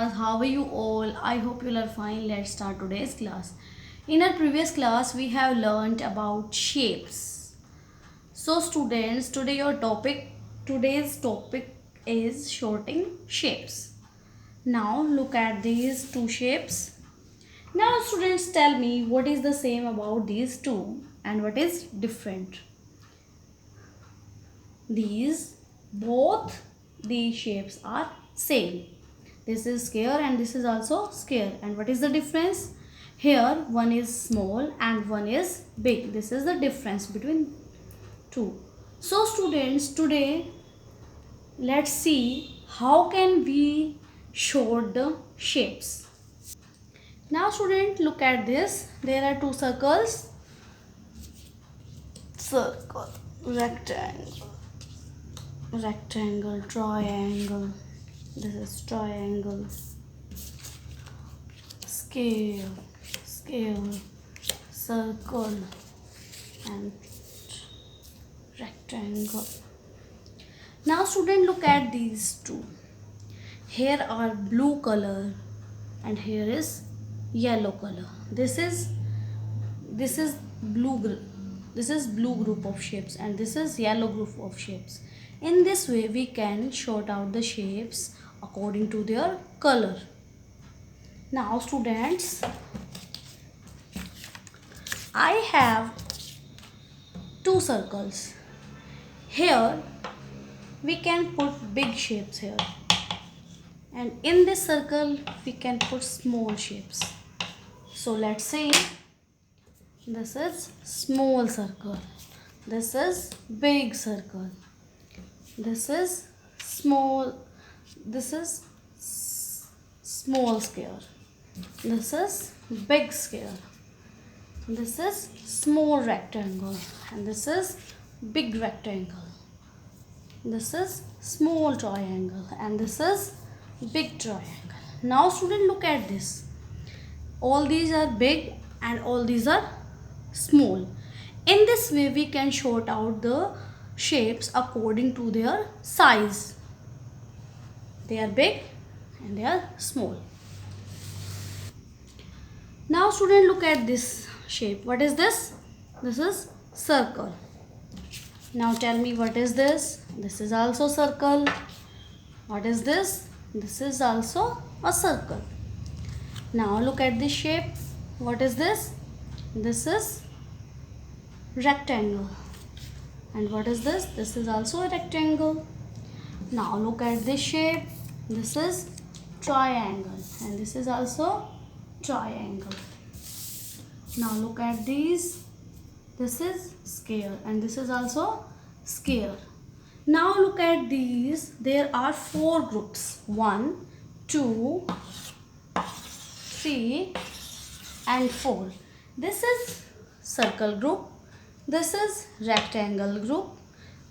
class. How are you all? I hope you are fine. Let's start today's class. In our previous class, we have learned about shapes. So students, today's topic is sorting shapes. Now look at these two shapes. Now students, tell me what is the same about these two and what is different. Both these shapes are same. This is square and this is also square. And what is the difference? Here one is small and one is big. This is the difference between two. So students, today let's see how can we sort the shapes. Now student, look at this. There are two circles. Circle, rectangle, triangle. This is triangle, scale, circle and rectangle. Now student, look at these two. Here are blue color and here is yellow color. This is blue group of shapes and this is yellow group of shapes. In this way we can sort out the shapes according to their color. Now students, I have two circles. Here we can put big shapes here, and in this circle we can put small shapes. So let's say this is small circle, this is big circle, this is small square, this is big square, this is small rectangle, and this is big rectangle, this is small triangle, and this is big triangle. Now student, look at this. All these are big and all these are small. In this way we can sort out the shapes according to their size. They are big and they are small. Now student, look at this shape. What is this? This is circle. Now tell me, what is this? This is also circle. What is this? This is also a circle. Now look at this shape. What is this? This is rectangle. And what is this? This is also a rectangle. Now look at this shape. This is triangle and this is also triangle. Now look at these. This is square and this is also square. Now look at these. There are four groups. 1, 2, 3 and 4. This is circle group, this is rectangle group,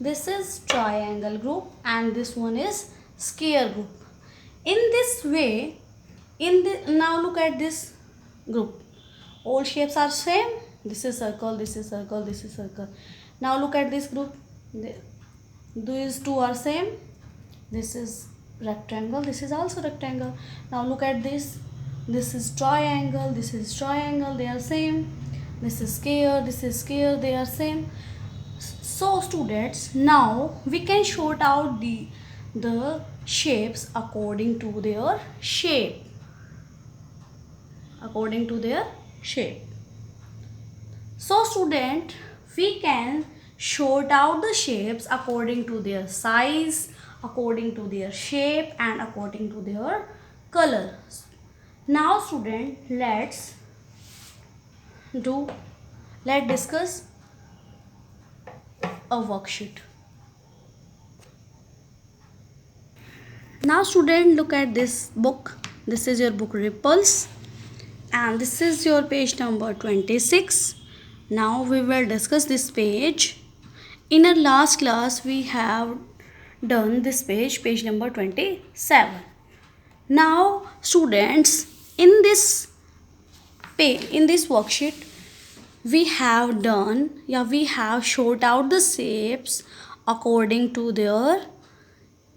this is triangle group, and this one is square group. In this way, now look at this group. All shapes are same. This is circle, this is circle, this is circle. Now look at this group. These two are same. This is rectangle, this is also rectangle. Now look at this. This is triangle, this is triangle, they are same. This is square, this is square, they are same. So students, now we can sort out the shapes according to their shape. So student, we can sort out the shapes according to their size, according to their shape, and according to their color. Now student, let's discuss a worksheet. Now student, look at this book. This is your book Ripples and this is your page number 26. Now we will discuss this page. In our last class we have done this page number 27. Now students, in this worksheet we have sort out the shapes according to their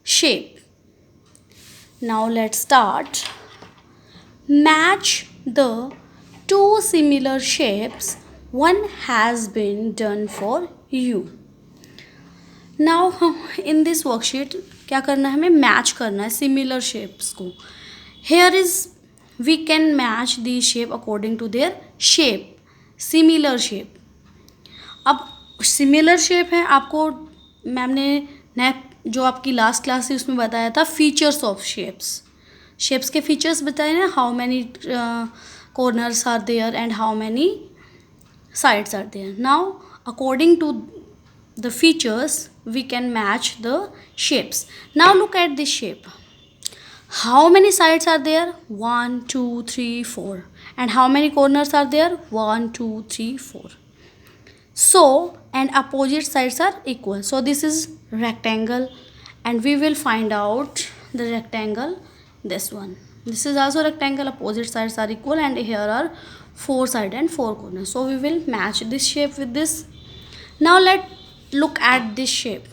shape. Now let's start. Match the two similar shapes. One has been done for you. Now हम in this worksheet क्या करना है, हमें match करना है similar shapes को. Here is we can match the shape according to their shape, similar shape. अब similar shape है, आपको मैम ने जो आपकी लास्ट क्लास थी उसमें बताया था फीचर्स ऑफ शेप्स. शेप्स के फीचर्स बताए ना, how many corners are there and how many sides are there. Now according to the features we can match the shapes. Now look at this shape. How many sides are there? 1 2 3 4. And how many corners are there? 1 2 3 4. So and opposite sides are equal, so this is rectangle, and we will find out the rectangle. This one, this is also rectangle, opposite sides are equal, and here are 4 sides and 4 corners, so we will match this shape with this. Now let's look at this shape.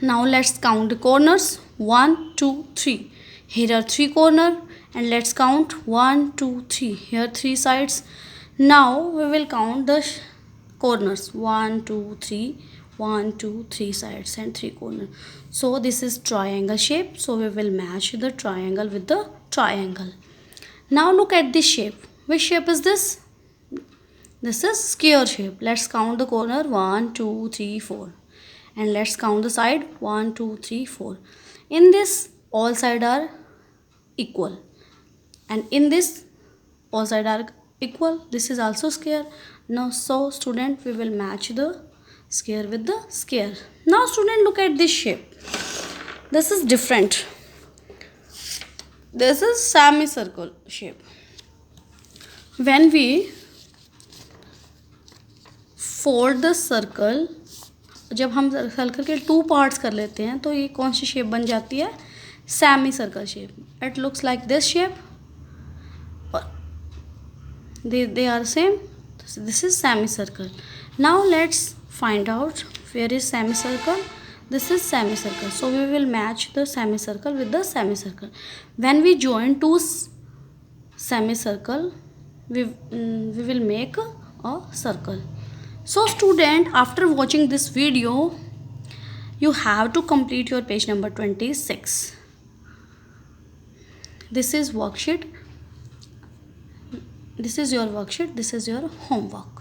Now let's count the corners. 1 2 3. Here are 3 corners, and let's count 1 2 3. Here 3 sides. Now we will count the corners. 1 2 3. 1 2 3 sides and 3 corners. So this is triangle shape, so we will match the triangle with the triangle. Now look at this shape. Which shape is this? This is square shape. Let's count the corner. 1 2 3 4. And let's count the side. 1 2 3 4. In this all sides are equal, and in this all sides are equal. This is also square. Now so student, we will match the square with the square. Now student, look at this shape. This is different. This is semicircle shape. When we fold the circle, जब हम circle के 2 parts कर लेते हैं तो ये कौन सी shape बन जाती है? Semi circle shape. It looks like this shape. they are same. This is semicircle. Now let's find out where is semicircle. This is semicircle, so we will match the semicircle with the semicircle. When we join two semicircle, we will make a circle. So student, after watching this video, you have to complete your page number 26. This is worksheet. This is your worksheet. This is your homework.